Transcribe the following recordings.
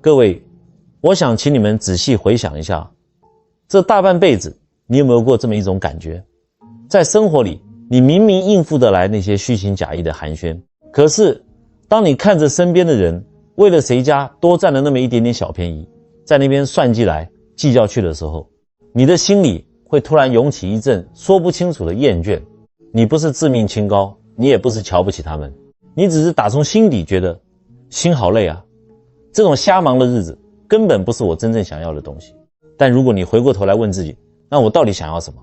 各位，我想请你们仔细回想一下，这大半辈子你有没有过这么一种感觉，在生活里你明明应付得来那些虚情假意的寒暄，可是当你看着身边的人为了谁家多占了那么一点点小便宜，在那边算计来计较去的时候，你的心里会突然涌起一阵说不清楚的厌倦。你不是自命清高，你也不是瞧不起他们，你只是打从心底觉得心好累啊，这种瞎忙的日子根本不是我真正想要的东西。但如果你回过头来问自己，那我到底想要什么？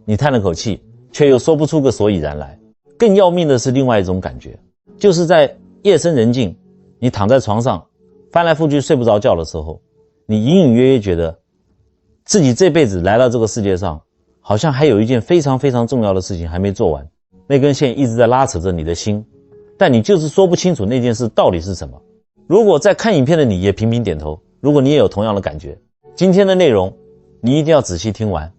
你叹了口气，却又说不出个所以然来。更要命的是另外一种感觉，就是在夜深人静，你躺在床上翻来覆去睡不着觉的时候，你隐隐约约觉得自己这辈子来到这个世界上，好像还有一件非常非常重要的事情还没做完，那根线一直在拉扯着你的心，但你就是说不清楚那件事到底是什么。如果在看影片的你也频频点头，如果你也有同样的感觉，今天的内容你一定要仔细听完，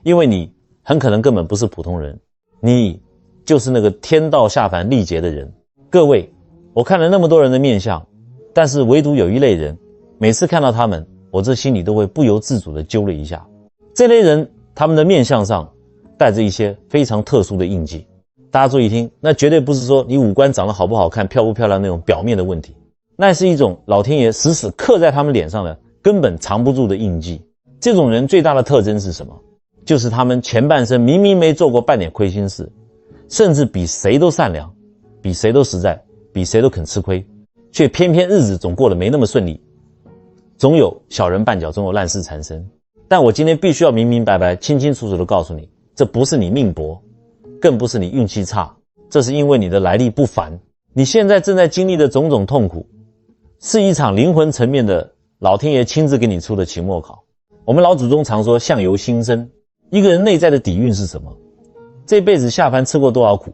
因为你很可能根本不是普通人，你就是那个天道下凡历劫的人。各位，我看了那么多人的面相，但是唯独有一类人，每次看到他们，我这心里都会不由自主地揪了一下。这类人他们的面相上带着一些非常特殊的印记。大家注意听，那绝对不是说你五官长得好不好看漂不漂亮那种表面的问题，那是一种老天爷死死刻在他们脸上的根本藏不住的印记。这种人最大的特征是什么？就是他们前半生明明没做过半点亏心事，甚至比谁都善良，比谁都实在，比谁都肯吃亏，却偏偏日子总过得没那么顺利，总有小人绊脚，总有烂事缠身。但我今天必须要明明白白清清楚楚地告诉你，这不是你命薄，更不是你运气差，这是因为你的来历不凡。你现在正在经历的种种痛苦，是一场灵魂层面的老天爷亲自给你出的期末考。我们老祖宗常说相由心生，一个人内在的底蕴是什么？这辈子下凡吃过多少苦，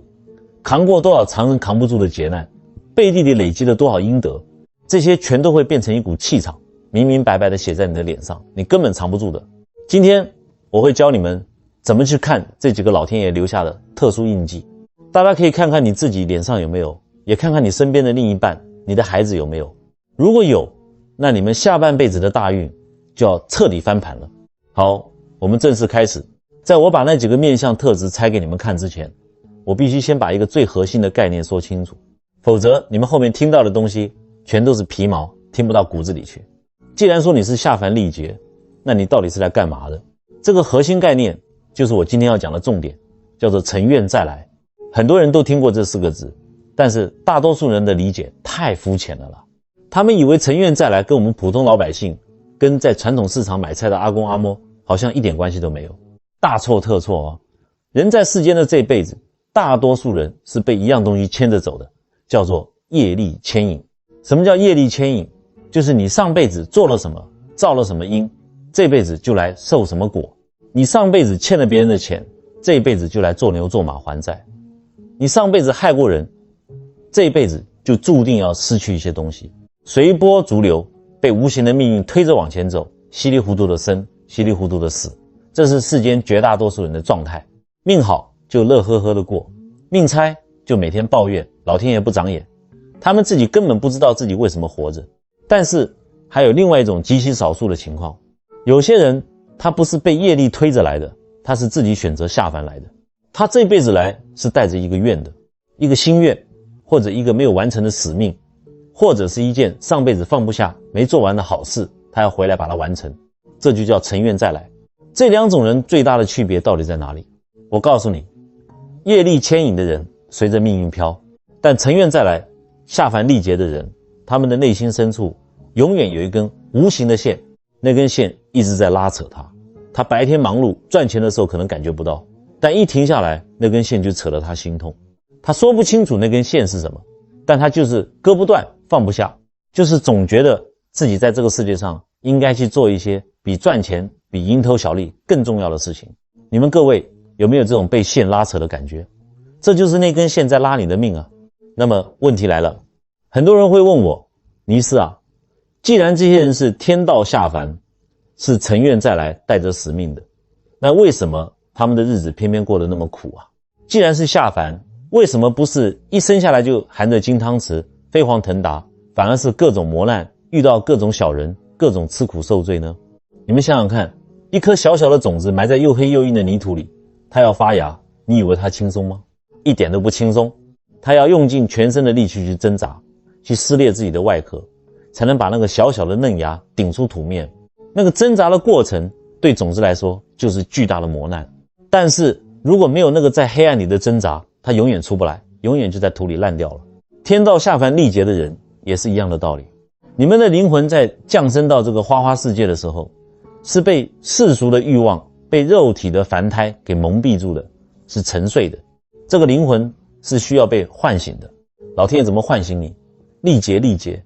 扛过多少常人扛不住的劫难，背地里累积了多少阴德，这些全都会变成一股气场，明明白白地写在你的脸上，你根本藏不住的。今天我会教你们怎么去看这几个老天爷留下的特殊印记。大家可以看看你自己脸上有没有，也看看你身边的另一半，你的孩子有没有。如果有，那你们下半辈子的大运就要彻底翻盘了。好，我们正式开始。在我把那几个面相特质拆给你们看之前，我必须先把一个最核心的概念说清楚，否则你们后面听到的东西全都是皮毛，听不到骨子里去。既然说你是下凡历劫，那你到底是来干嘛的？这个核心概念就是我今天要讲的重点，叫做乘愿再来。很多人都听过这四个字，但是大多数人的理解太肤浅了啦。他们以为乘愿再来跟我们普通老百姓，跟在传统市场买菜的阿公阿嬷好像一点关系都没有。大错特错哦！人在世间的这辈子，大多数人是被一样东西牵着走的，叫做业力牵引。什么叫业力牵引？就是你上辈子做了什么，造了什么因，这辈子就来受什么果。你上辈子欠了别人的钱，这一辈子就来做牛做马还债。你上辈子害过人，这一辈子就注定要失去一些东西。随波逐流，被无形的命运推着往前走，稀里糊涂的生，稀里糊涂的死。这是世间绝大多数人的状态。命好就乐呵呵的过，命差就每天抱怨老天爷不长眼，他们自己根本不知道自己为什么活着。但是还有另外一种极其少数的情况，有些人他不是被业力推着来的，他是自己选择下凡来的。他这辈子来是带着一个愿的，一个心愿，或者一个没有完成的使命，或者是一件上辈子放不下没做完的好事，他要回来把它完成，这就叫乘愿再来。这两种人最大的区别到底在哪里？我告诉你，业力牵引的人随着命运飘，但乘愿再来下凡历劫的人，他们的内心深处永远有一根无形的线，那根线一直在拉扯他。他白天忙碌赚钱的时候可能感觉不到，但一停下来，那根线就扯得他心痛。他说不清楚那根线是什么，但他就是割不断放不下，就是总觉得自己在这个世界上应该去做一些比赚钱比蝇头小利更重要的事情。你们各位有没有这种被线拉扯的感觉？这就是那根线在拉你的命啊。那么问题来了，很多人会问我，尼斯啊，既然这些人是天道下凡，是乘愿再来带着使命的，那为什么他们的日子偏偏过得那么苦啊？既然是下凡，为什么不是一生下来就含着金汤匙飞黄腾达，反而是各种磨难遇到各种小人，各种吃苦受罪呢？你们想想看，一颗小小的种子埋在又黑又硬的泥土里，它要发芽，你以为它轻松吗？一点都不轻松。它要用尽全身的力气去挣扎，去撕裂自己的外壳，才能把那个小小的嫩芽顶出土面。那个挣扎的过程对种子来说就是巨大的磨难，但是如果没有那个在黑暗里的挣扎，它永远出不来，永远就在土里烂掉了。天道下凡历劫的人也是一样的道理。你们的灵魂在降生到这个花花世界的时候，是被世俗的欲望，被肉体的凡胎给蒙蔽住的，是沉睡的。这个灵魂是需要被唤醒的。老天爷怎么唤醒你？历劫，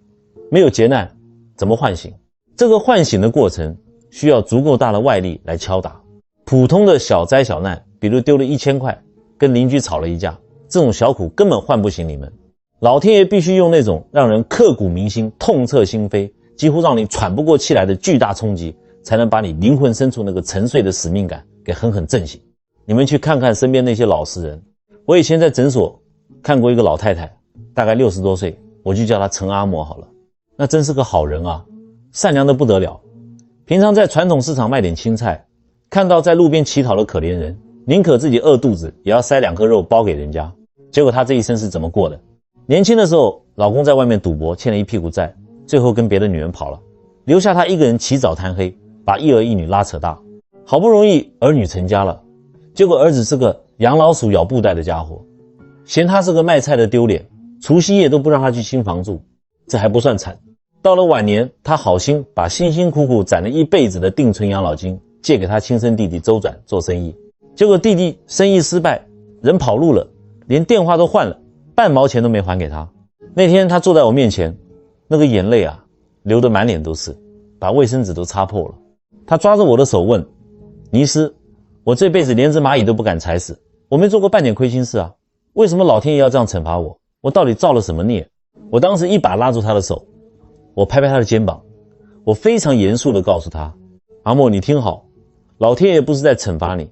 没有劫难怎么唤醒？这个唤醒的过程需要足够大的外力来敲打。普通的小灾小难，比如丢了1000块，跟邻居吵了一架，这种小苦根本唤不醒你们。老天爷必须用那种让人刻骨铭心、痛彻心扉，几乎让你喘不过气来的巨大冲击，才能把你灵魂深处那个沉睡的使命感给狠狠震醒。你们去看看身边那些老实人。我以前在诊所看过一个老太太，大概60多岁，我就叫她陈阿嬷好了。那真是个好人啊，善良的不得了。平常在传统市场卖点青菜，看到在路边乞讨的可怜人，宁可自己饿肚子也要塞2颗肉包给人家。结果她这一生是怎么过的？年轻的时候老公在外面赌博欠了一屁股债，最后跟别的女人跑了，留下她一个人起早贪黑，把一儿一女拉扯大。好不容易儿女成家了，结果儿子是个养老鼠咬布袋的家伙，嫌他是个卖菜的丢脸，除夕夜都不让他去新房住。这还不算惨，到了晚年，他好心把辛辛苦苦攒了一辈子的定存养老金借给他亲生弟弟周转做生意，结果弟弟生意失败，人跑路了，连电话都换了，半毛钱都没还给他。那天他坐在我面前，那个眼泪啊流得满脸都是，把卫生纸都擦破了。他抓着我的手问：尼斯，我这辈子连只蚂蚁都不敢踩死，我没做过半点亏心事啊，为什么老天爷要这样惩罚我？我到底造了什么孽？我当时一把拉住他的手，我拍拍他的肩膀，我非常严肃地告诉他：阿莫，你听好，老天爷不是在惩罚你，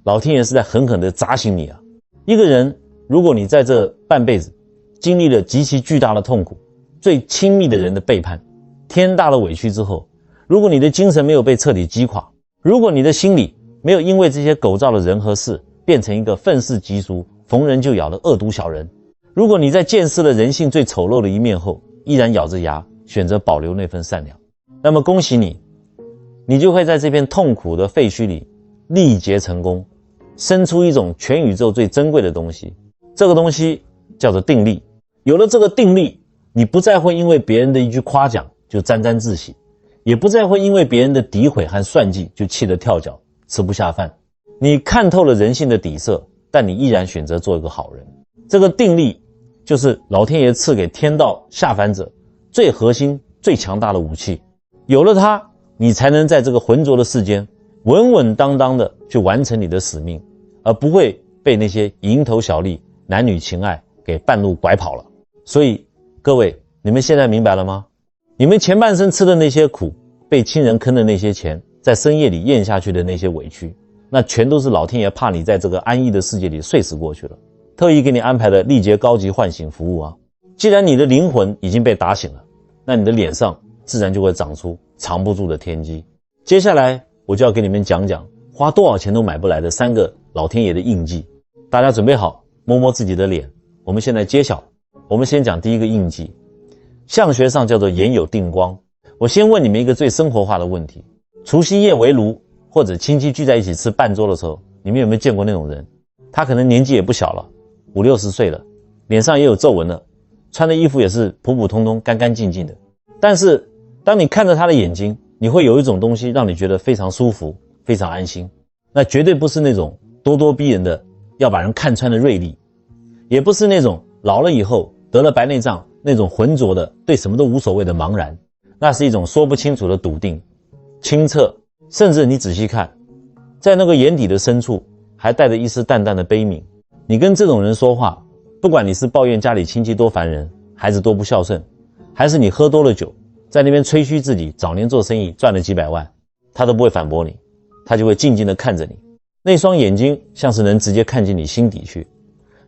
老天爷是在狠狠地砸醒你啊。一个人，如果你在这半辈子经历了极其巨大的痛苦，最亲密的人的背叛，天大的委屈之后，如果你的精神没有被彻底击垮，如果你的心里没有因为这些狗造的人和事变成一个愤世嫉俗、逢人就咬的恶毒小人，如果你在见识了人性最丑陋的一面后，依然咬着牙选择保留那份善良，那么恭喜你，你就会在这片痛苦的废墟里历劫成功，生出一种全宇宙最珍贵的东西。这个东西叫做定力。有了这个定力，你不再会因为别人的一句夸奖就沾沾自喜，也不再会因为别人的诋毁和算计就气得跳脚吃不下饭。你看透了人性的底色，但你依然选择做一个好人。这个定力就是老天爷赐给天道下凡者最核心最强大的武器。有了它，你才能在这个浑浊的世间稳稳当当的去完成你的使命，而不会被那些蝇头小利、男女情爱给半路拐跑了。所以各位，你们现在明白了吗？你们前半生吃的那些苦，被亲人坑的那些钱，在深夜里咽下去的那些委屈，那全都是老天爷怕你在这个安逸的世界里睡死过去了，特意给你安排的历劫高级唤醒服务啊。既然你的灵魂已经被打醒了，那你的脸上自然就会长出藏不住的天机。接下来我就要给你们讲讲花多少钱都买不来的3个老天爷的印记。大家准备好，摸摸自己的脸，我们现在揭晓。我们先讲第一个印记，相学上叫做眼有定光。我先问你们一个最生活化的问题，除夕夜围炉或者亲戚聚在一起吃半桌的时候，你们有没有见过那种人？他可能年纪也不小了，50、60岁了，脸上也有皱纹了，穿的衣服也是普普通通干干净净的，但是当你看着他的眼睛，你会有一种东西让你觉得非常舒服，非常安心。那绝对不是那种咄咄逼人的要把人看穿的锐利，也不是那种老了以后得了白内障那种浑浊的对什么都无所谓的茫然，那是一种说不清楚的笃定、清澈，甚至你仔细看，在那个眼底的深处还带着一丝淡淡的悲悯。你跟这种人说话，不管你是抱怨家里亲戚多烦人，孩子多不孝顺，还是你喝多了酒在那边吹嘘自己早年做生意赚了几百万，他都不会反驳你，他就会静静地看着你，那双眼睛像是能直接看进你心底去，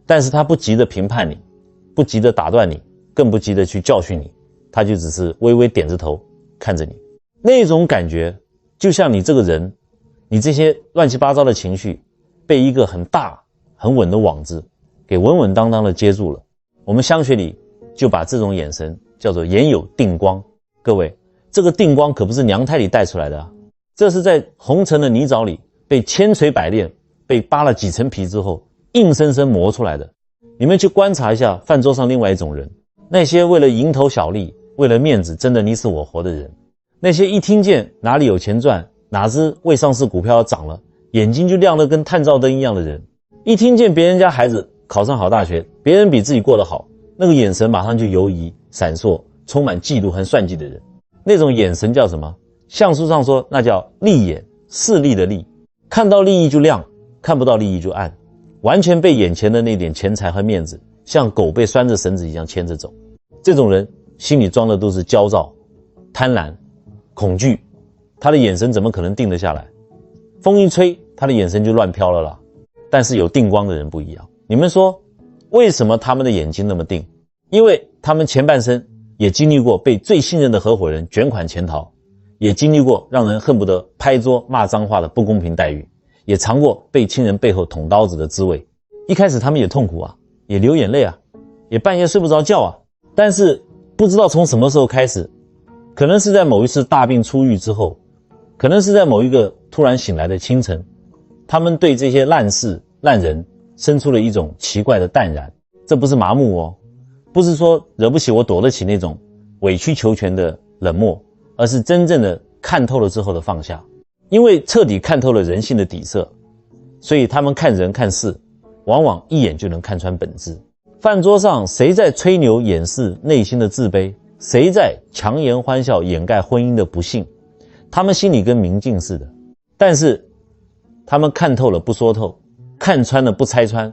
但是他不急着评判你，不急着打断你，更不急着去教训你，他就只是微微点着头看着你。那种感觉就像你这个人，你这些乱七八糟的情绪被一个很大很稳的网子给稳稳当当的接住了。我们香学里就把这种眼神叫做眼有定光。各位，这个定光可不是娘胎里带出来的啊，这是在红尘的泥沼里被千锤百炼，被扒了几层皮之后硬生生磨出来的。你们去观察一下饭桌上另外一种人，那些为了蝇头小利，为了面子争得你死我活的人，那些一听见哪里有钱赚，哪只未上市股票要涨了，眼睛就亮得跟探照灯一样的人，一听见别人家孩子考上好大学，别人比自己过得好，那个眼神马上就游移闪烁，充满嫉妒和算计的人，那种眼神叫什么？相书上说那叫利眼，势利的利，看到利益就亮，看不到利益就暗，完全被眼前的那点钱财和面子像狗被拴着绳子一样牵着走。这种人心里装的都是焦躁、贪婪、恐惧，他的眼神怎么可能定得下来？风一吹，他的眼神就乱飘了啦。但是有定光的人不一样，你们说为什么他们的眼睛那么定？因为他们前半生也经历过被最信任的合伙人卷款潜逃，也经历过让人恨不得拍桌骂脏话的不公平待遇，也尝过被亲人背后捅刀子的滋味。一开始他们也痛苦啊，也流眼泪啊，也半夜睡不着觉啊。但是不知道从什么时候开始，可能是在某一次大病初愈之后，可能是在某一个突然醒来的清晨，他们对这些烂事烂人生出了一种奇怪的淡然。这不是麻木哦，不是说惹不起我躲得起那种委曲求全的冷漠，而是真正的看透了之后的放下。因为彻底看透了人性的底色，所以他们看人看事往往一眼就能看穿本质。饭桌上谁在吹牛掩饰内心的自卑，谁在强颜欢笑掩盖婚姻的不幸，他们心里跟明镜似的，但是他们看透了不说透，看穿了不拆穿，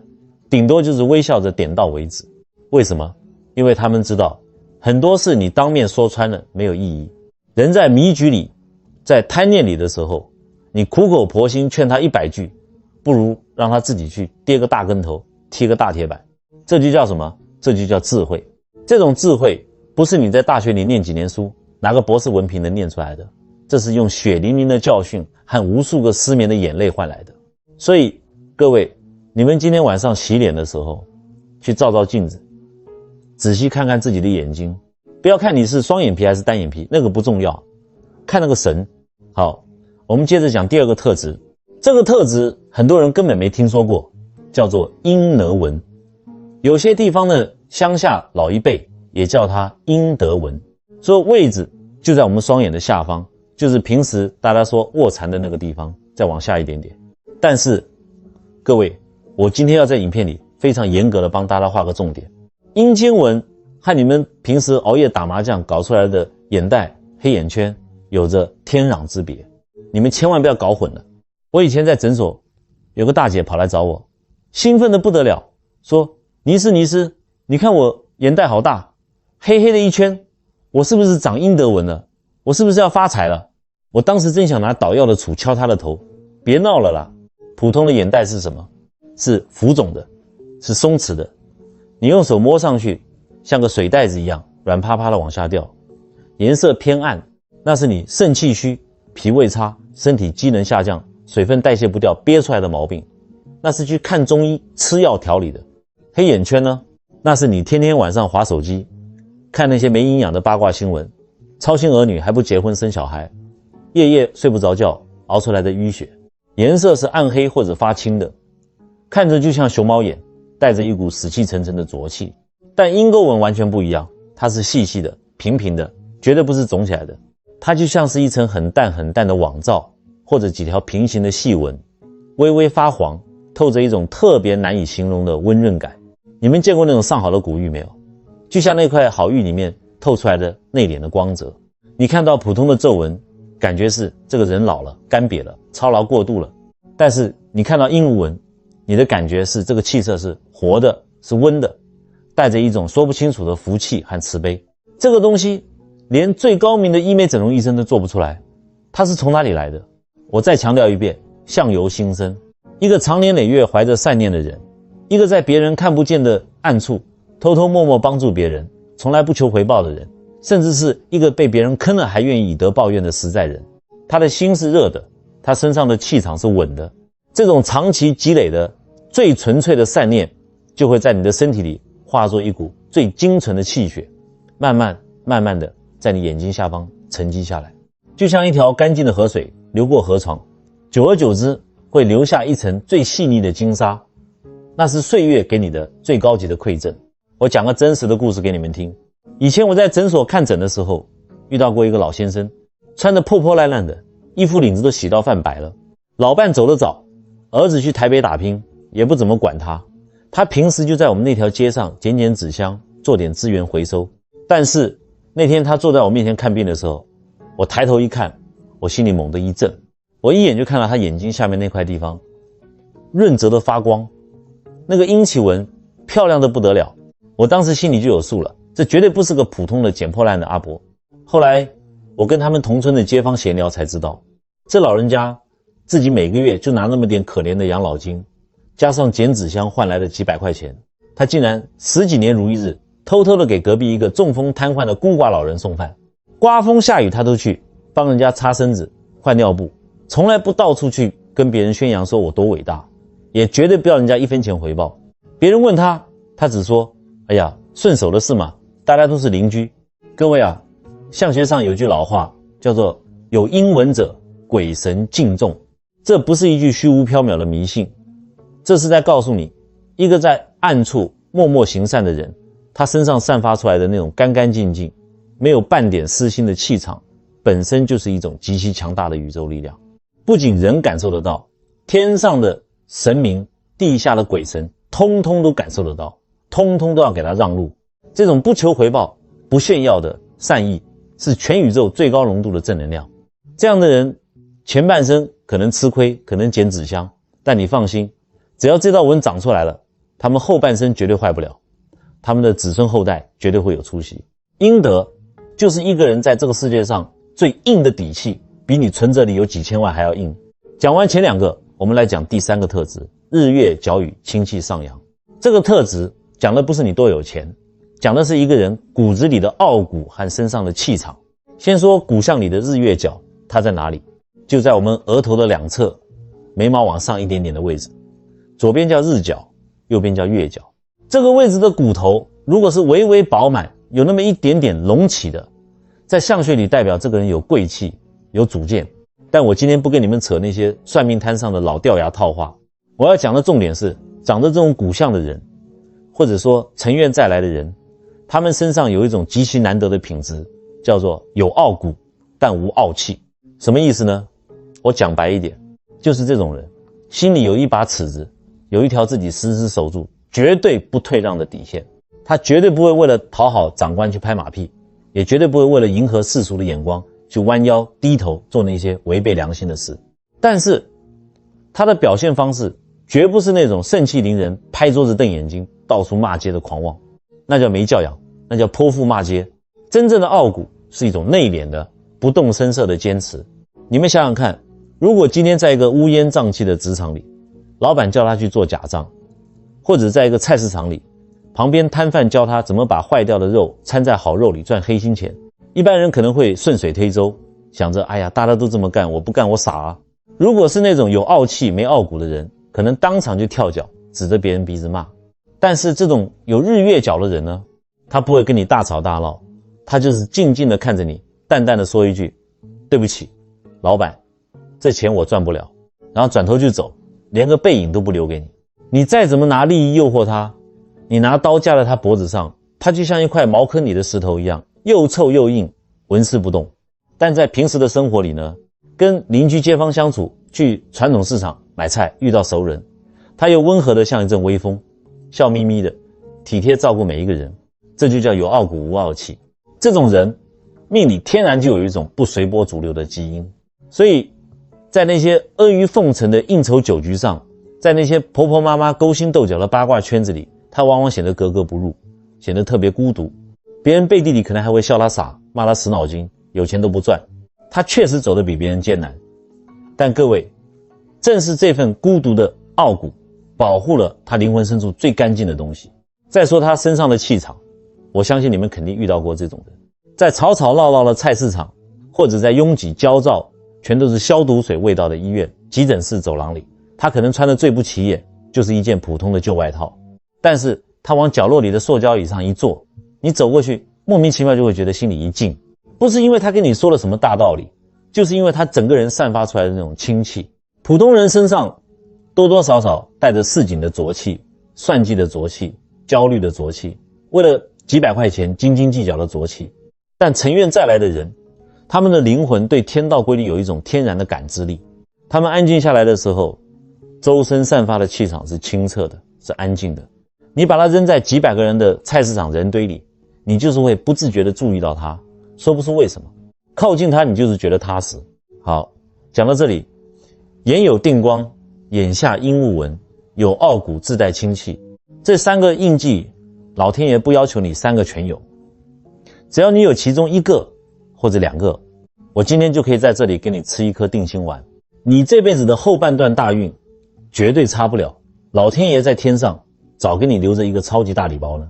顶多就是微笑着点到为止。为什么？因为他们知道很多事你当面说穿了没有意义。人在迷局里，在贪念里的时候，你苦口婆心劝他100句，不如让他自己去跌个大跟头，踢个大铁板。这就叫什么？这就叫智慧。这种智慧不是你在大学里念几年书，拿个博士文凭能念出来的，这是用血淋淋的教训和无数个失眠的眼泪换来的。所以各位，你们今天晚上洗脸的时候去照照镜子，仔细看看自己的眼睛，不要看你是双眼皮还是单眼皮，那个不重要，看那个神。好，我们接着讲第二个特质。这个特质很多人根本没听说过，叫做阴德纹。有些地方的乡下老一辈也叫它阴德纹，说位置就在我们双眼的下方，就是平时大家说卧蚕的那个地方，再往下一点点。但是各位，我今天要在影片里非常严格的帮大家画个重点，阴间纹和你们平时熬夜打麻将搞出来的眼袋、黑眼圈有着天壤之别，你们千万不要搞混了。我以前在诊所有个大姐跑来找我，兴奋得不得了，说尼斯，你看我眼袋好大，黑黑的一圈，我是不是长阴德纹了？我是不是要发财了？我当时真想拿捣药的杵敲她的头，别闹了啦。普通的眼袋是什么？是浮肿的，是松弛的，你用手摸上去像个水袋子一样软趴趴的往下掉，颜色偏暗，那是你肾气虚、脾胃差、身体机能下降、水分代谢不掉憋出来的毛病，那是去看中医吃药调理的。黑眼圈呢，那是你天天晚上滑手机看那些没营养的八卦新闻，操心儿女还不结婚生小孩，夜夜睡不着觉熬出来的淤血，颜色是暗黑或者发青的，看着就像熊猫眼，带着一股死气沉沉的浊气。但阴沟纹完全不一样，它是细细的、平平的，绝对不是肿起来的，它就像是一层很淡很淡的网罩，或者几条平行的细纹，微微发黄，透着一种特别难以形容的温润感。你们见过那种上好的古玉没有？就像那块好玉里面透出来的内敛的光泽。你看到普通的皱纹，感觉是这个人老了、干瘪了、操劳过度了，但是你看到阴无纹，你的感觉是这个气色是活的，是温的，带着一种说不清楚的福气和慈悲。这个东西连最高明的医美整容医生都做不出来，它是从哪里来的？我再强调一遍，相由心生。一个长年累月怀着善念的人，一个在别人看不见的暗处偷偷默默帮助别人，从来不求回报的人，甚至是一个被别人坑了还愿意以德报怨的实在人。他的心是热的，他身上的气场是稳的。这种长期积累的最纯粹的善念，就会在你的身体里化作一股最精纯的气血，慢慢的在你眼睛下方沉积下来，就像一条干净的河水流过河床，久而久之会留下一层最细腻的金沙，那是岁月给你的最高级的馈赠。我讲个真实的故事给你们听。以前我在诊所看诊的时候，遇到过一个老先生，穿得破破烂烂的，衣服领子都洗到泛白了。老伴走得早，儿子去台北打拼，也不怎么管他。他平时就在我们那条街上捡捡纸箱，做点资源回收。但是那天他坐在我面前看病的时候，我抬头一看，我心里猛地一震。我一眼就看到他眼睛下面那块地方润泽的发光，那个阴气纹漂亮的不得了。我当时心里就有数了，这绝对不是个普通的捡破烂的阿伯。后来我跟他们同村的街坊闲聊才知道，这老人家自己每个月就拿那么点可怜的养老金，加上捡纸箱换来的几百块钱，他竟然10几年如一日，偷偷的给隔壁一个中风瘫痪的孤寡老人送饭。刮风下雨他都去帮人家擦身子换尿布，从来不到处去跟别人宣扬说我多伟大，也绝对不要人家1分钱回报。别人问他，他只说哎呀，顺手的事嘛，大家都是邻居。各位啊，相学上有句老话叫做有英文者鬼神敬重，这不是一句虚无缥缈的迷信，这是在告诉你，一个在暗处默默行善的人，他身上散发出来的那种干干净净没有半点私心的气场，本身就是一种极其强大的宇宙力量。不仅人感受得到，天上的神明，地下的鬼神通通都感受得到，通通都要给他让路。这种不求回报不炫耀的善意，是全宇宙最高浓度的正能量。这样的人前半生可能吃亏，可能捡纸箱，但你放心，只要这道纹长出来了，他们后半生绝对坏不了，他们的子孙后代绝对会有出息。阴德就是一个人在这个世界上最硬的底气，比你存折里有几千万还要硬。讲完前2个，我们来讲第3个特质，日月角宇，清气上扬。这个特质讲的不是你多有钱，讲的是一个人骨子里的傲骨和身上的气场。先说骨相里的日月角，它在哪里？就在我们额头的2侧，眉毛往上一点点的位置，左边叫日角，右边叫月角。这个位置的骨头如果是微微饱满，有那么一点点隆起的，在相学里代表这个人有贵气，有主见。但我今天不跟你们扯那些算命摊上的老掉牙套话，我要讲的重点是，长着这种骨相的人，或者说尘愿再来的人，他们身上有一种极其难得的品质，叫做有傲骨但无傲气。什么意思呢？我讲白一点，就是这种人心里有一把尺子，有一条自己死死守住绝对不退让的底线。他绝对不会为了讨好长官去拍马屁，也绝对不会为了迎合世俗的眼光去弯腰低头做那些违背良心的事。但是他的表现方式绝不是那种盛气凌人拍桌子瞪眼睛到处骂街的狂妄，那叫没教养，那叫泼妇骂街。真正的傲骨是一种内敛的不动声色的坚持。你们想想看，如果今天在一个乌烟瘴气的职场里，老板叫他去做假账，或者在一个菜市场里，旁边摊贩教他怎么把坏掉的肉掺在好肉里赚黑心钱，一般人可能会顺水推舟，想着哎呀，大家都这么干，我不干我傻啊。如果是那种有傲气没傲骨的人，可能当场就跳脚指着别人鼻子骂。但是这种有日月角的人呢，他不会跟你大吵大闹，他就是静静地看着你，淡淡地说一句对不起老板，这钱我赚不了，然后转头就走，连个背影都不留给你。你再怎么拿利益诱惑他，你拿刀架在他脖子上，他就像一块茅坑里的石头一样，又臭又硬，纹丝不动。但在平时的生活里呢，跟邻居街坊相处，去传统市场买菜遇到熟人，他又温和的像一阵微风，笑眯眯的体贴照顾每一个人，这就叫有傲骨无傲气。这种人命里天然就有一种不随波逐流的基因，所以在那些阿谀奉承的应酬酒局上，在那些婆婆妈妈勾心斗角的八卦圈子里，他往往显得格格不入，显得特别孤独。别人背地里可能还会笑他傻，骂他死脑筋，有钱都不赚。他确实走得比别人艰难，但各位，正是这份孤独的傲骨保护了他灵魂深处最干净的东西。再说他身上的气场，我相信你们肯定遇到过这种人。在吵吵闹闹的菜市场，或者在拥挤焦躁全都是消毒水味道的医院、急诊室走廊里，他可能穿的最不起眼就是一件普通的旧外套，但是他往角落里的塑胶椅上一坐，你走过去莫名其妙就会觉得心里一静，不是因为他跟你说了什么大道理，就是因为他整个人散发出来的那种清气。普通人身上多多少少带着市井的浊气、算计的浊气、焦虑的浊气，为了几百块钱斤斤计较的浊气。但尘院再来的人，他们的灵魂对天道规律有一种天然的感知力，他们安静下来的时候，周身散发的气场是清澈的，是安静的。你把它扔在几百个人的菜市场人堆里，你就是会不自觉地注意到它，说不出为什么。靠近它你就是觉得踏实。好，讲到这里，眼有定光，眼下应物闻，有傲骨自带清气，这三个印记，老天爷不要求你三个全有，只要你有其中一个或者两个，我今天就可以在这里给你吃一颗定心丸。你这辈子的后半段大运绝对差不了，老天爷在天上早给你留着一个超级大礼包呢。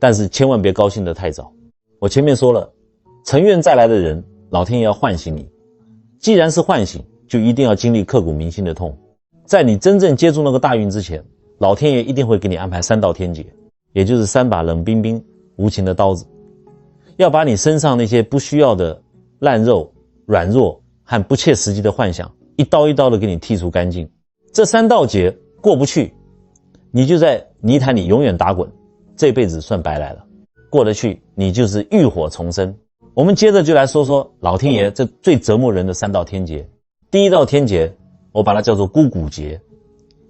但是千万别高兴得太早。我前面说了，尘院再来的人，老天爷要唤醒你。既然是唤醒，就一定要经历刻骨铭心的痛。在你真正接触那个大运之前，老天爷一定会给你安排3道天劫，也就是3把冷冰冰无情的刀子，要把你身上那些不需要的烂肉、软弱和不切实际的幻想一刀一刀的给你剔除干净。这3道劫过不去，你就在泥潭里永远打滚，这辈子算白来了。过得去，你就是浴火重生。我们接着就来说说老天爷这最折磨人的3道天劫。第一道天劫，我把它叫做孤骨劫，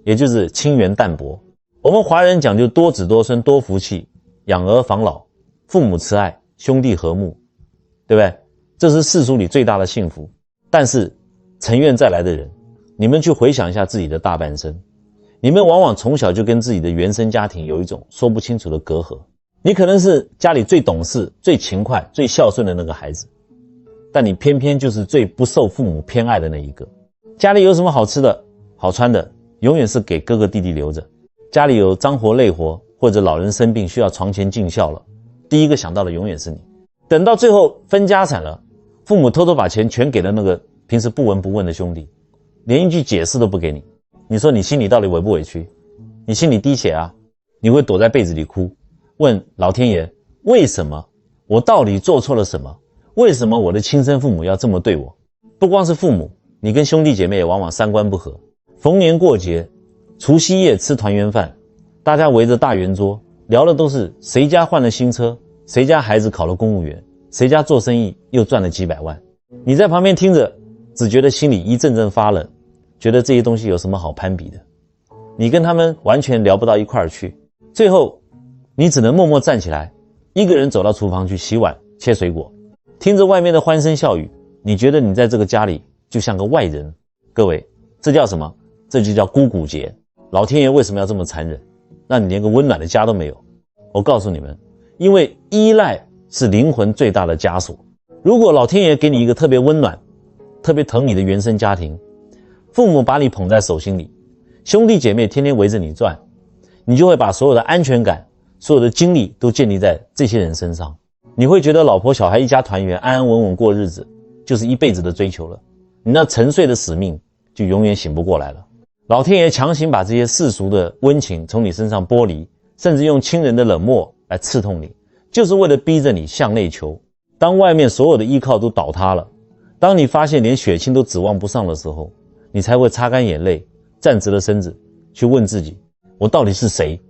也就是清源淡泊。我们华人讲究多子多孙多福气，养儿防老，父母慈爱，兄弟和睦，对不对？这是世俗里最大的幸福。但是尘院再来的人，你们去回想一下自己的大半生，你们往往从小就跟自己的原生家庭有一种说不清楚的隔阂。你可能是家里最懂事、最勤快、最孝顺的那个孩子，但你偏偏就是最不受父母偏爱的那一个。家里有什么好吃的、好穿的，永远是给哥哥弟弟留着。家里有脏活累活，或者老人生病需要床前尽孝了，第一个想到的永远是你。等到最后分家产了，父母偷偷把钱全给了那个平时不闻不问的兄弟，连一句解释都不给你。你说你心里到底委不委屈？你心里滴血啊？你会躲在被子里哭，问老天爷，为什么？我到底做错了什么？为什么我的亲生父母要这么对我？不光是父母，你跟兄弟姐妹也往往三观不合。逢年过节，除夕夜吃团圆饭，大家围着大圆桌，聊的都是谁家换了新车，谁家孩子考了公务员，谁家做生意又赚了几百万。你在旁边听着，只觉得心里一阵阵发冷，觉得这些东西有什么好攀比的？你跟他们完全聊不到一块儿去。最后你只能默默站起来，一个人走到厨房去洗碗切水果，听着外面的欢声笑语，你觉得你在这个家里就像个外人。各位，这叫什么？这就叫孤骨劫。老天爷为什么要这么残忍，让你连个温暖的家都没有？我告诉你们，因为依赖是灵魂最大的枷锁。如果老天爷给你一个特别温暖、特别疼你的原生家庭，父母把你捧在手心里，兄弟姐妹天天围着你转，你就会把所有的安全感、所有的精力都建立在这些人身上。你会觉得老婆小孩一家团圆，安安稳稳过日子，就是一辈子的追求了。你那沉睡的使命就永远醒不过来了。老天爷强行把这些世俗的温情从你身上剥离，甚至用亲人的冷漠来刺痛你，就是为了逼着你向内求。当外面所有的依靠都倒塌了，当你发现连血亲都指望不上的时候，你才会擦干眼泪，站直了身子，去问自己，我到底是谁？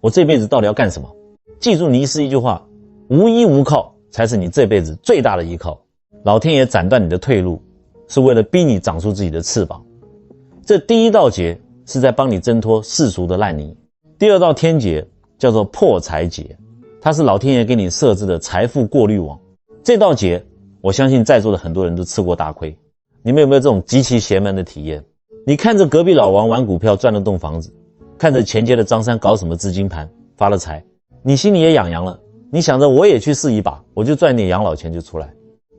我这辈子到底要干什么？记住尼斯一句话，无依无靠才是你这辈子最大的依靠。老天爷斩断你的退路，是为了逼你长出自己的翅膀。这第一道劫是在帮你挣脱世俗的烂泥。第二道天劫叫做破财劫，它是老天爷给你设置的财富过滤网。这道劫我相信在座的很多人都吃过大亏。你们有没有这种极其邪门的体验？你看着隔壁老王玩股票赚了栋房子，看着前街的张三搞什么资金盘发了财，你心里也痒痒了，你想着我也去试一把，我就赚点养老钱就出来。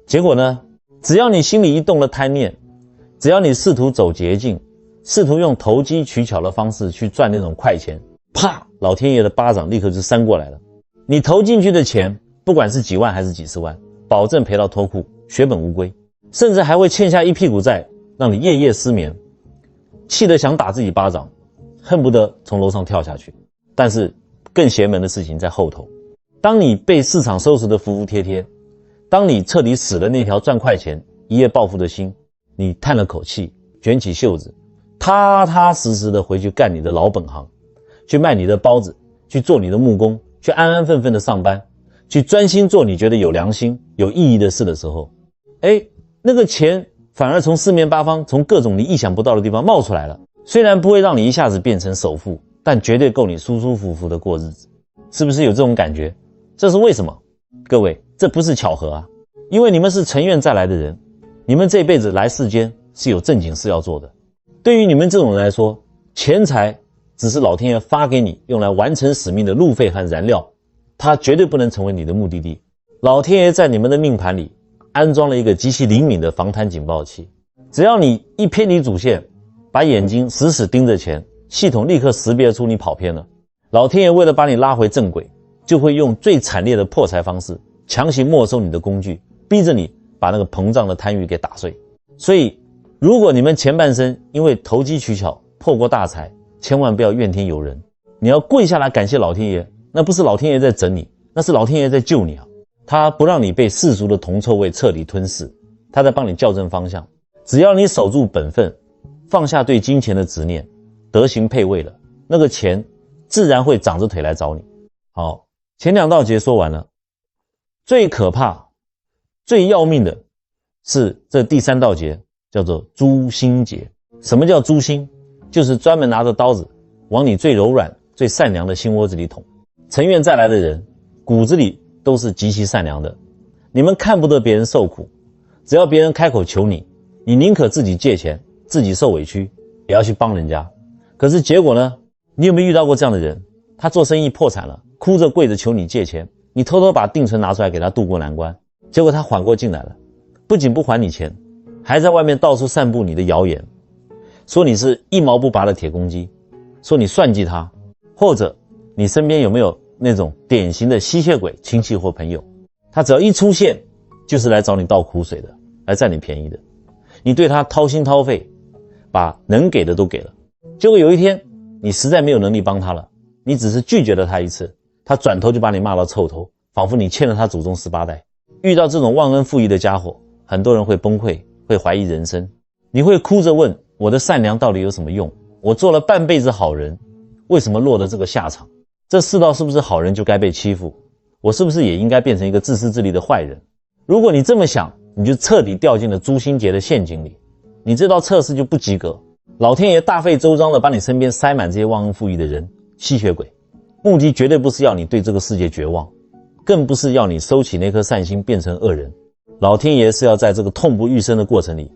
结果呢，只要你心里一动了贪念，只要你试图走捷径，试图用投机取巧的方式去赚那种快钱，啪，老天爷的巴掌立刻就扇过来了。你投进去的钱，不管是几万还是几十万，保证赔到脱裤，血本无归，甚至还会欠下一屁股债，让你夜夜失眠，气得想打自己巴掌，恨不得从楼上跳下去。但是更邪门的事情在后头，当你被市场收拾得服服帖帖，当你彻底死了那条赚快钱一夜暴富的心，你叹了口气，卷起袖子，踏踏实实的回去干你的老本行，去卖你的包子，去做你的木工，去安安分分的上班，去专心做你觉得有良心有意义的事的时候，那个钱反而从四面八方，从各种你意想不到的地方冒出来了。虽然不会让你一下子变成首富，但绝对够你舒舒服服的过日子。是不是有这种感觉？这是为什么？各位，这不是巧合啊，因为你们是成愿再来的人，你们这辈子来世间是有正经事要做的。对于你们这种人来说，钱财只是老天爷发给你用来完成使命的路费和燃料，它绝对不能成为你的目的地。老天爷在你们的命盘里安装了一个极其灵敏的防贪警报器，只要你一偏离主线，把眼睛死死盯着钱，系统立刻识别出你跑偏了。老天爷为了把你拉回正轨，就会用最惨烈的破财方式强行没收你的工具，逼着你把那个膨胀的贪欲给打碎。所以如果你们前半生因为投机取巧破过大财，千万不要怨天尤人，你要跪下来感谢老天爷，那不是老天爷在整你，那是老天爷在救你啊。他不让你被世俗的铜臭味彻底吞噬，他在帮你校正方向。只要你守住本分，放下对金钱的执念，德行配位了，那个钱自然会长着腿来找你。好，前两道节说完了，最可怕最要命的是这第三道节，叫做诛心节。什么叫诛心？就是专门拿着刀子往你最柔软最善良的心窝子里捅。成愿再来的人骨子里都是极其善良的，你们看不得别人受苦，只要别人开口求你，你宁可自己借钱自己受委屈也要去帮人家。可是结果呢，你有没有遇到过这样的人？他做生意破产了，哭着跪着求你借钱，你偷偷把定存拿出来给他渡过难关，结果他缓过劲来了，不仅不还你钱，还在外面到处散布你的谣言，说你是一毛不拔的铁公鸡，说你算计他。或者你身边有没有那种典型的吸血鬼亲戚或朋友，他只要一出现就是来找你倒苦水的，来占你便宜的，你对他掏心掏肺，把能给的都给了，结果有一天你实在没有能力帮他了，你只是拒绝了他一次，他转头就把你骂到臭头，仿佛你欠了他祖宗18代。遇到这种忘恩负义的家伙，很多人会崩溃，会怀疑人生。你会哭着问，我的善良到底有什么用？我做了半辈子好人，为什么落得这个下场？这世道是不是好人就该被欺负？我是不是也应该变成一个自私自利的坏人？如果你这么想，你就彻底掉进了诛心节的陷阱里，你这道测试就不及格。老天爷大费周章的把你身边塞满这些忘恩负义的人，吸血鬼，目的绝对不是要你对这个世界绝望，更不是要你收起那颗善心变成恶人。老天爷是要在这个痛不欲生的过程里，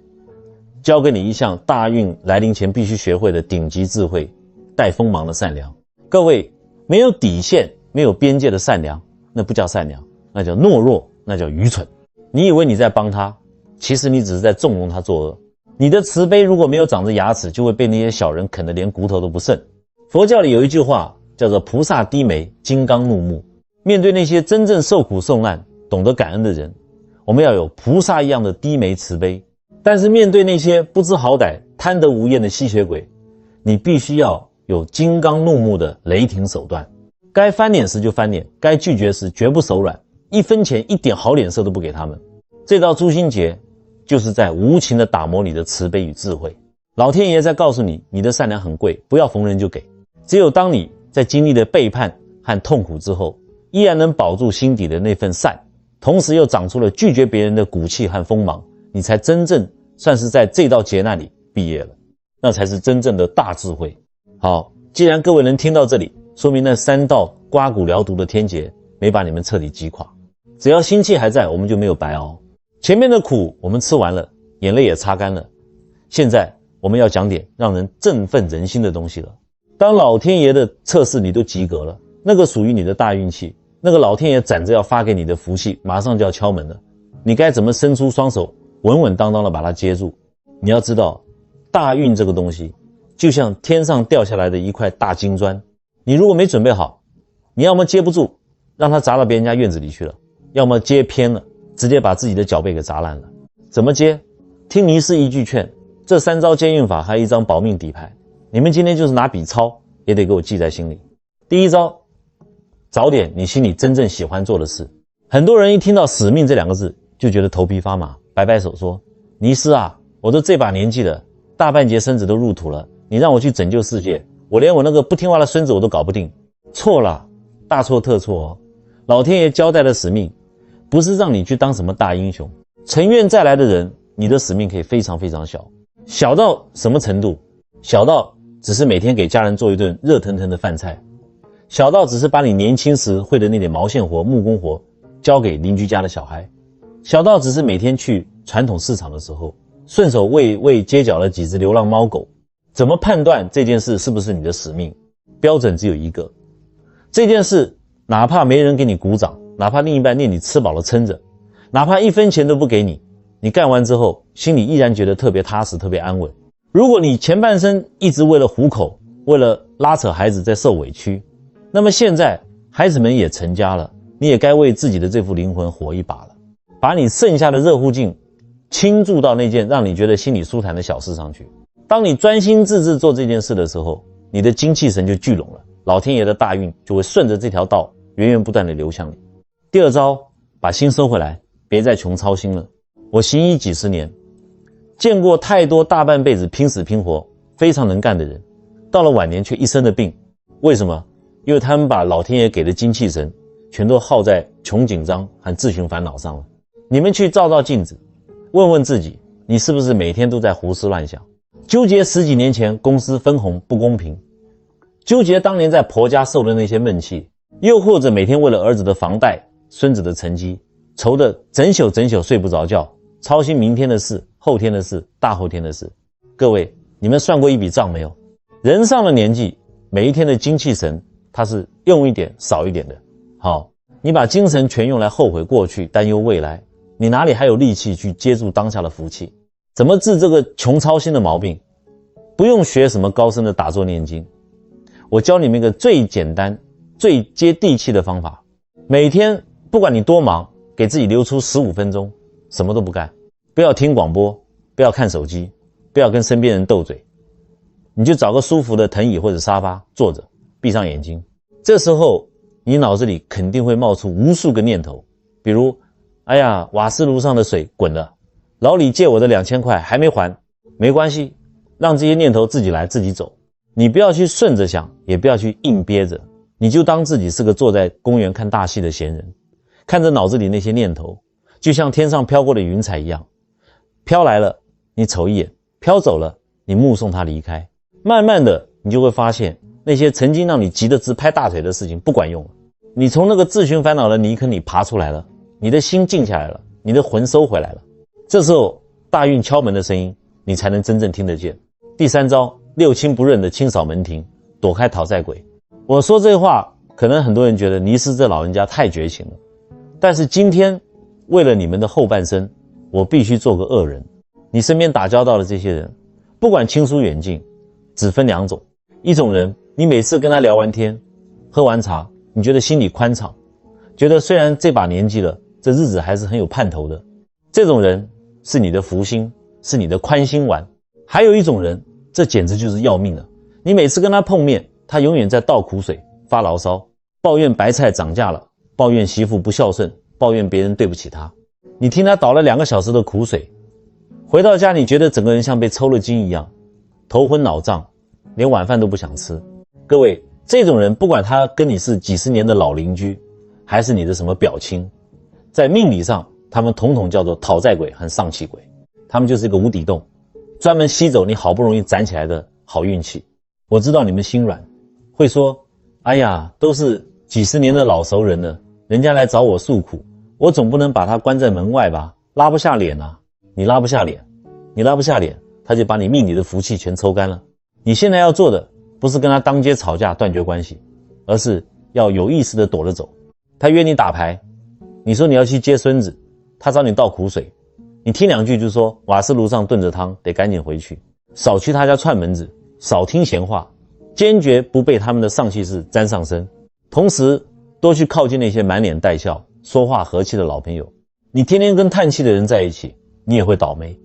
教给你一项大运来临前必须学会的顶级智慧，带锋芒的善良。各位，没有底线没有边界的善良，那不叫善良，那叫懦弱，那叫愚蠢。你以为你在帮他，其实你只是在纵容他作恶。你的慈悲如果没有长着牙齿，就会被那些小人啃得连骨头都不剩。佛教里有一句话叫做菩萨低眉，金刚怒目。面对那些真正受苦受难懂得感恩的人，我们要有菩萨一样的低眉慈悲。但是面对那些不知好歹贪得无厌的吸血鬼，你必须要有金刚怒目的雷霆手段，该翻脸时就翻脸，该拒绝时绝不手软，一分钱一点好脸色都不给他们。这道诛心节就是在无情的打磨你的慈悲与智慧。老天爷在告诉你，你的善良很贵，不要逢人就给。只有当你在经历了背叛和痛苦之后，依然能保住心底的那份善，同时又长出了拒绝别人的骨气和锋芒，你才真正算是在这道劫难里毕业了，那才是真正的大智慧。好，既然各位能听到这里，说明那3道刮骨疗毒的天劫没把你们彻底击垮。只要心气还在，我们就没有白熬。前面的苦我们吃完了，眼泪也擦干了，现在我们要讲点让人振奋人心的东西了。当老天爷的测试你都及格了，那个属于你的大运气，那个老天爷攒着要发给你的福气马上就要敲门了，你该怎么伸出双手稳稳当当的把它接住？你要知道，大运这个东西就像天上掉下来的一块大金砖，你如果没准备好，你要么接不住让它砸到别人家院子里去了，要么接偏了直接把自己的脚背给砸烂了。怎么接？听尼斯一句劝，这3招接运法还有一张保命底牌，你们今天就是拿笔抄也得给我记在心里。第一招，找点你心里真正喜欢做的事。很多人一听到使命这2个字就觉得头皮发麻，摆摆手说，尼斯啊，我都这把年纪了，大半截身子都入土了，你让我去拯救世界，我连我那个不听话的孙子我都搞不定。错了，大错特错哦。老天爷交代的使命不是让你去当什么大英雄，成愿再来的人，你的使命可以非常非常小。小到什么程度？小到只是每天给家人做一顿热腾腾的饭菜，小到只是把你年轻时会的那点毛线活、木工活交给邻居家的小孩，小到只是每天去传统市场的时候顺手喂街角的几只流浪猫狗。怎么判断这件事是不是你的使命？标准只有一个，这件事哪怕没人给你鼓掌，哪怕另一半念你吃饱了撑着，哪怕1分钱都不给你，你干完之后心里依然觉得特别踏实特别安稳。如果你前半生一直为了糊口，为了拉扯孩子在受委屈，那么现在孩子们也成家了，你也该为自己的这副灵魂活一把了，把你剩下的热乎劲倾注到那件让你觉得心里舒坦的小事上去。当你专心致志做这件事的时候，你的精气神就聚拢了，老天爷的大运就会顺着这条道源源不断地流向你。第二招，把心收回来，别再穷操心了。我行医几十年，见过太多大半辈子拼死拼活非常能干的人，到了晚年却一身的病。为什么？因为他们把老天爷给的精气神全都耗在穷紧张和自寻烦恼上了。你们去照照镜子，问问自己，你是不是每天都在胡思乱想，纠结10几年前公司分红不公平，纠结当年在婆家受的那些闷气，又或者每天为了儿子的房贷、孙子的成绩愁得整宿睡不着觉，操心明天的事、后天的事、大后天的事。各位，你们算过一笔账没有？人上了年纪，每一天的精气神它是用一点少一点的。好，你把精神全用来后悔过去、担忧未来，你哪里还有力气去接住当下的福气？怎么治这个穷操心的毛病？不用学什么高深的打坐念经，我教你们一个最简单最接地气的方法。每天不管你多忙，给自己留出15分钟，什么都不干，不要听广播，不要看手机，不要跟身边人斗嘴，你就找个舒服的藤椅或者沙发坐着，闭上眼睛。这时候你脑子里肯定会冒出无数个念头，比如，哎呀，瓦斯炉上的水滚了，老李借我的2000块还没还。没关系，让这些念头自己来自己走，你不要去顺着想，也不要去硬憋着，你就当自己是个坐在公园看大戏的闲人，看着脑子里那些念头就像天上飘过的云彩一样，飘来了你瞅一眼，飘走了你目送它离开。慢慢的你就会发现，那些曾经让你急得直拍大腿的事情不管用了，你从那个自寻烦恼的泥坑里爬出来了，你的心静下来了，你的魂收回来了。这时候大运敲门的声音你才能真正听得见。第3招，六亲不认的清扫门庭，躲开讨债鬼。我说这话可能很多人觉得尼斯这老人家太绝情了，但是今天为了你们的后半生，我必须做个恶人。你身边打交道的这些人，不管亲疏远近，只分2种。一种人，你每次跟他聊完天喝完茶，你觉得心里宽敞，觉得虽然这把年纪了，这日子还是很有盼头的，这种人是你的福星，是你的宽心丸。还有一种人，这简直就是要命了，你每次跟他碰面，他永远在倒苦水发牢骚，抱怨白菜涨价了，抱怨媳妇不孝顺，抱怨别人对不起他。你听他倒了2个小时的苦水，回到家你觉得整个人像被抽了筋一样，头昏脑胀，连晚饭都不想吃。各位，这种人不管他跟你是几十年的老邻居，还是你的什么表亲，在命理上他们统统叫做讨债鬼和丧气鬼，他们就是一个无底洞，专门吸走你好不容易攒起来的好运气。我知道你们心软，会说，哎呀，都是几十年的老熟人了，人家来找我诉苦，我总不能把他关在门外吧，拉不下脸啊。你拉不下脸，你拉不下脸，他就把你命里的福气全抽干了。你现在要做的不是跟他当街吵架断绝关系，而是要有意识的躲着走。他约你打牌，你说你要去接孙子，他找你倒苦水，你听2句就说瓦斯炉上炖着汤，得赶紧回去，少去他家串门子，少听闲话，坚决不被他们的丧气事沾上身。同时多去靠近那些满脸带笑说话和气的老朋友，你天天跟叹气的人在一起，你也会倒霉。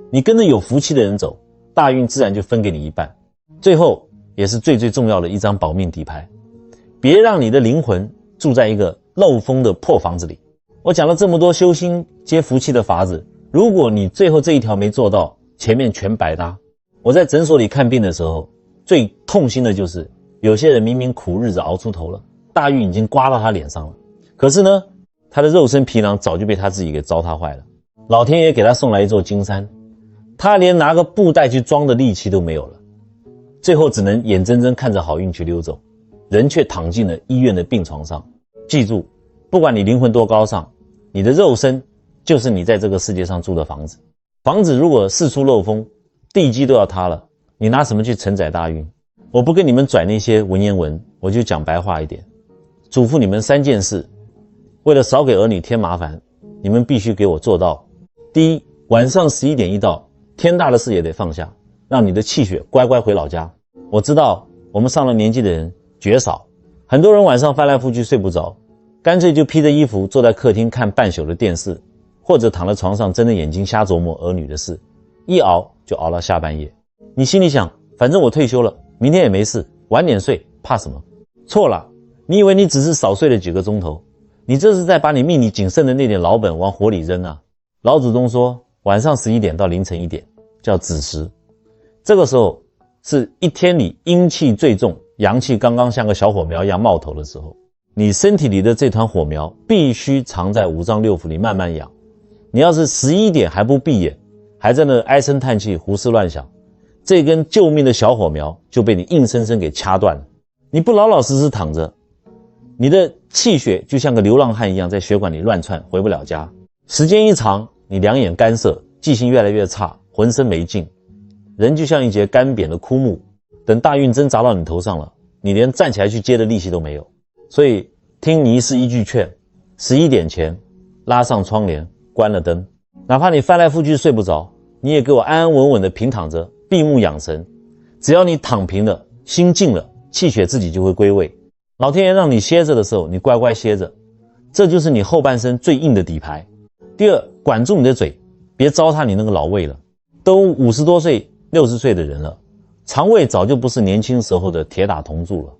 你跟着有福气的人走，大运自然就分给你一半。最后也是最重要的一张保命底牌，别让你的灵魂住在一个漏风的破房子里。我讲了这么多修心接福气的法子，如果你最后这一条没做到，前面全白搭。我在诊所里看病的时候，最痛心的就是有些人明明苦日子熬出头了，大运已经刮到他脸上了，可是呢，他的肉身皮囊早就被他自己给糟蹋坏了。老天爷给他送来一座金山，他连拿个布袋去装的力气都没有了，最后只能眼睁睁看着好运去溜走，人却躺进了医院的病床上。记住，不管你灵魂多高尚，你的肉身就是你在这个世界上住的房子。房子如果四处漏风，地基都要塌了，你拿什么去承载大运？我不跟你们拽那些文言文，我就讲白话一点，嘱咐你们3件事，为了少给儿女添麻烦，你们必须给我做到。第一，晚上11点一到，天大的事也得放下，让你的气血乖乖回老家。我知道我们上了年纪的人绝少，很多人晚上翻来覆去睡不着，干脆就披着衣服坐在客厅看半宿的电视，或者躺在床上睁着眼睛瞎琢磨儿女的事，一熬就熬到下半夜。你心里想，反正我退休了，明天也没事，晚点睡怕什么？错了，你以为你只是少睡了几个钟头，你这是在把你命里仅剩的那点老本往火里扔啊。老祖宗说晚上11点到凌晨1点叫子时，这个时候是一天里阴气最重，阳气刚刚像个小火苗一样冒头的时候，你身体里的这团火苗必须藏在五脏六腑里慢慢养。你要是11点还不闭眼，还在那唉声叹气胡思乱想，这根救命的小火苗就被你硬生生给掐断了。你不老老实实躺着，你的气血就像个流浪汉一样在血管里乱窜，回不了家。时间一长，你两眼干涩，记性越来越差，浑身没劲，人就像一截干瘪的枯木。等大运针砸到你头上了，你连站起来去接的力气都没有。所以听尼氏一句劝，11点前拉上窗帘，关了灯，哪怕你翻来覆去睡不着，你也给我安安稳稳的平躺着，闭目养神。只要你躺平了，心静了，气血自己就会归位。老天爷让你歇着的时候，你乖乖歇着，这就是你后半生最硬的底牌。第二，管住你的嘴，别糟蹋你那个老胃了。都50多岁60岁的人了，肠胃早就不是年轻时候的铁打铜柱了。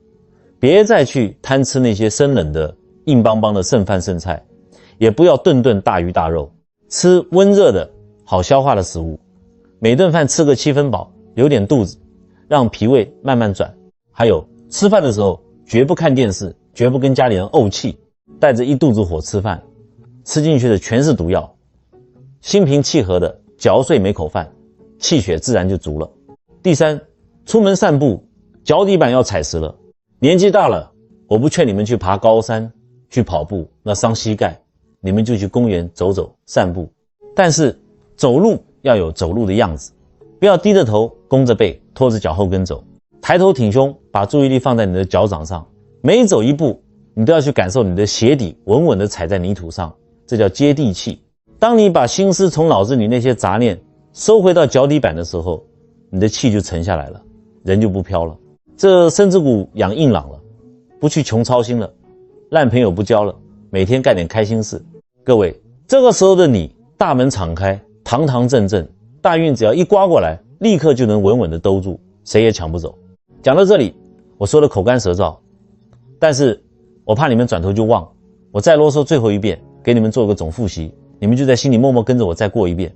别再去贪吃那些生冷的硬邦邦的剩饭剩菜，也不要顿顿大鱼大肉，吃温热的好消化的食物，每顿饭吃个7分饱，留点肚子，让脾胃慢慢转。还有吃饭的时候绝不看电视，绝不跟家里人怄气，带着一肚子火吃饭，吃进去的全是毒药。心平气和的嚼碎每口饭，气血自然就足了。第三，出门散步，脚底板要踩实了。年纪大了，我不劝你们去爬高山，去跑步，那伤膝盖，你们就去公园走走散步。但是走路要有走路的样子，不要低着头弓着背拖着脚后跟走，抬头挺胸，把注意力放在你的脚掌上，每走一步你都要去感受你的鞋底稳稳地踩在泥土上，这叫接地气。当你把心思从脑子里那些杂念收回到脚底板的时候，你的气就沉下来了，人就不飘了。这身子骨养硬朗了，不去穷操心了，烂朋友不交了，每天干点开心事。各位，这个时候的你大门敞开，堂堂正正，大运只要一刮过来，立刻就能稳稳地兜住，谁也抢不走。讲到这里，我说的口干舌燥，但是我怕你们转头就忘，我再啰嗦最后一遍，给你们做个总复习，你们就在心里默默跟着我再过一遍。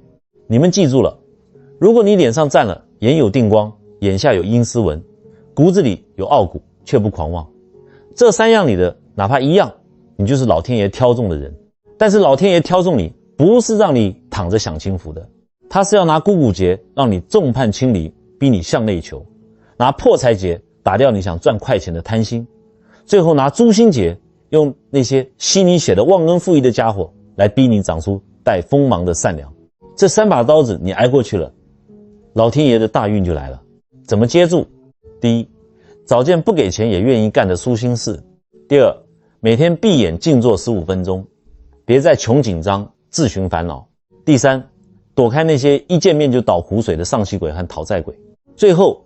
你们记住了，如果你脸上占了眼有定光，眼下有阴丝纹，骨子里有傲骨却不狂妄，这3样里的哪怕一样，你就是老天爷挑中的人。但是老天爷挑中你，不是让你躺着享清福的，他是要拿股骨节让你众叛亲离，逼你向内求，拿破财节打掉你想赚快钱的贪心，最后拿诛心节用那些吸你血的忘恩负义的家伙来逼你长出带锋芒的善良。这3把刀子你挨过去了，老天爷的大运就来了。怎么接住？第一，找件不给钱也愿意干的舒心事。第二，每天闭眼静坐15分钟，别再穷紧张自寻烦恼。第三，躲开那些一见面就倒湖水的上气鬼和讨债鬼。最后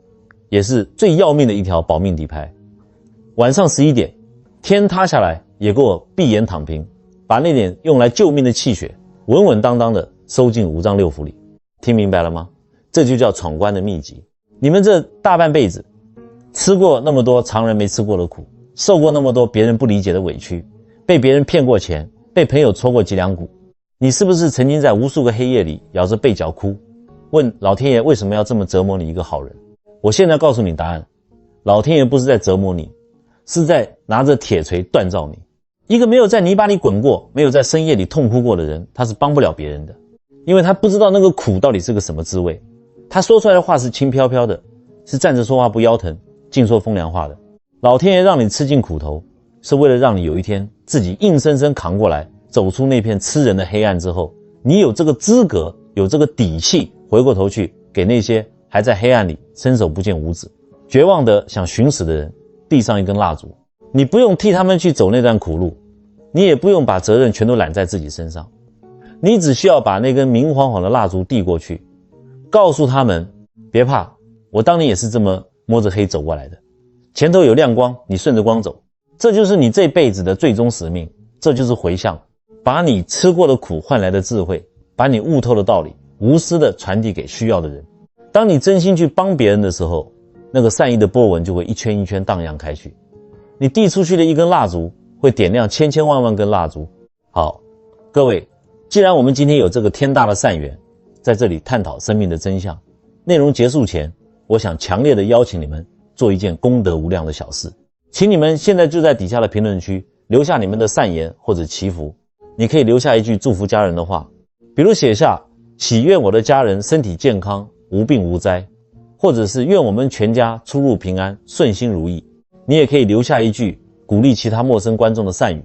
也是最要命的一条保命底牌，晚上11点天塌下来也给我闭眼躺平，把那点用来救命的气血稳稳当当的收进五脏六腑里。听明白了吗？这就叫闯关的秘籍。你们这大半辈子吃过那么多常人没吃过的苦，受过那么多别人不理解的委屈，被别人骗过钱，被朋友戳过脊梁骨，你是不是曾经在无数个黑夜里咬着背角哭，问老天爷为什么要这么折磨你一个好人？我现在告诉你答案，老天爷不是在折磨你，是在拿着铁锤锻造你。一个没有在泥巴里滚过，没有在深夜里痛哭过的人，他是帮不了别人的，因为他不知道那个苦到底是个什么滋味。他说出来的话是轻飘飘的，是站着说话不腰疼，净说风凉话的。老天爷让你吃尽苦头，是为了让你有一天自己硬生生扛过来，走出那片吃人的黑暗之后，你有这个资格，有这个底气，回过头去给那些还在黑暗里伸手不见五指，绝望的想寻死的人递上一根蜡烛。你不用替他们去走那段苦路，你也不用把责任全都揽在自己身上，你只需要把那根明晃晃的蜡烛递过去，告诉他们别怕，我当年也是这么摸着黑走过来的，前头有亮光，你顺着光走，这就是你这辈子的最终使命，这就是回向，把你吃过的苦换来的智慧，把你悟透的道理无私的传递给需要的人。当你真心去帮别人的时候，那个善意的波纹就会一圈一圈荡漾开去，你递出去的一根蜡烛会点亮千千万万根蜡烛。好，各位，既然我们今天有这个天大的善缘，在这里探讨生命的真相，内容结束前，我想强烈的邀请你们做一件功德无量的小事，请你们现在就在底下的评论区留下你们的善言或者祈福。你可以留下一句祝福家人的话，比如写下祈愿我的家人身体健康，无病无灾，或者是愿我们全家出入平安，顺心如意。你也可以留下一句鼓励其他陌生观众的善语，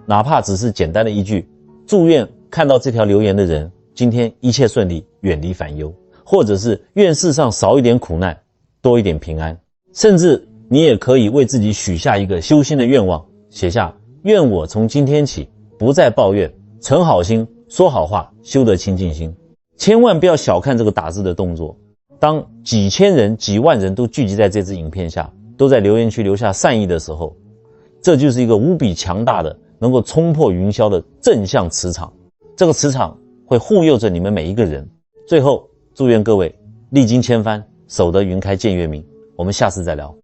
哪怕只是简单的一句祝愿看到这条留言的人今天一切顺利，远离烦忧，或者是愿世上少一点苦难，多一点平安。甚至你也可以为自己许下一个修心的愿望，写下愿我从今天起不再抱怨，存好心，说好话，修得清净心。千万不要小看这个打字的动作，当几千人几万人都聚集在这支影片下，都在留言区留下善意的时候，这就是一个无比强大的能够冲破云霄的正向磁场，这个磁场会护佑着你们每一个人。最后祝愿各位历经千帆，守得云开见月明。我们下次再聊。